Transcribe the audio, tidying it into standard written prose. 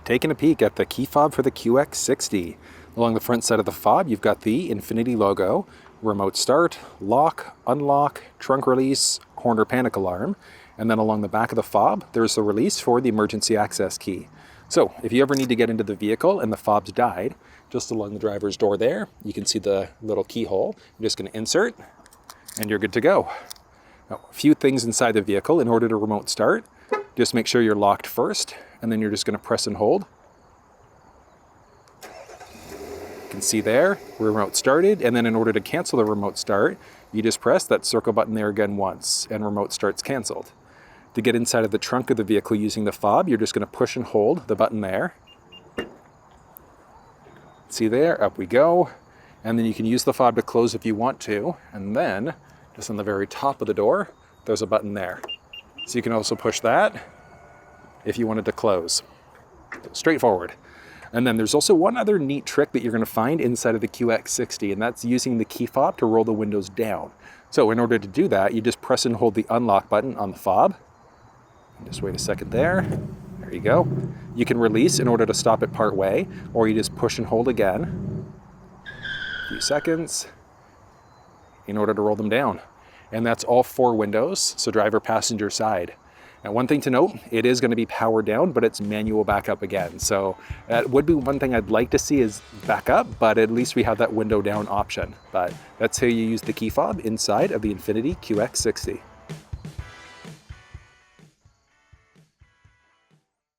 Taking a peek at the key fob for the QX60. Along the front side of the fob, you've got the Infiniti logo, remote start, lock, unlock, trunk release, corner panic alarm, and then along the back of the fob, there's the release for the emergency access key. So if you ever need to get into the vehicle and the fob's died, just along the driver's door there, you can see the little keyhole. You're just going to insert, and you're good to go. Now, a few things inside the vehicle. In order to remote start, just make sure you're locked first, and then you're just going to press and hold. You can see there, remote started, and then in order to cancel the remote start, you just press that circle button there again once, and remote start's canceled. To get inside of the trunk of the vehicle using the fob, you're just going to push and hold the button there. See there, up we go. And then you can use the fob to close if you want to, and then just on the very top of the door, there's a button there. So you can also push that if you wanted to close. Straightforward. And then there's also one other neat trick that you're going to find inside of the QX60, and that's using the key fob to roll the windows down. So in order to do that, you just press and hold the unlock button on the fob. Just wait a second there. There you go. You can release in order to stop it part way, or you just push and hold again. A few seconds in order to roll them down. And that's all 4 windows, so driver, passenger side. Now, one thing to note, it is going to be powered down, but it's manual backup again. So that would be one thing I'd like to see is backup, but at least we have that window down option. But that's how you use the key fob inside of the Infiniti QX60.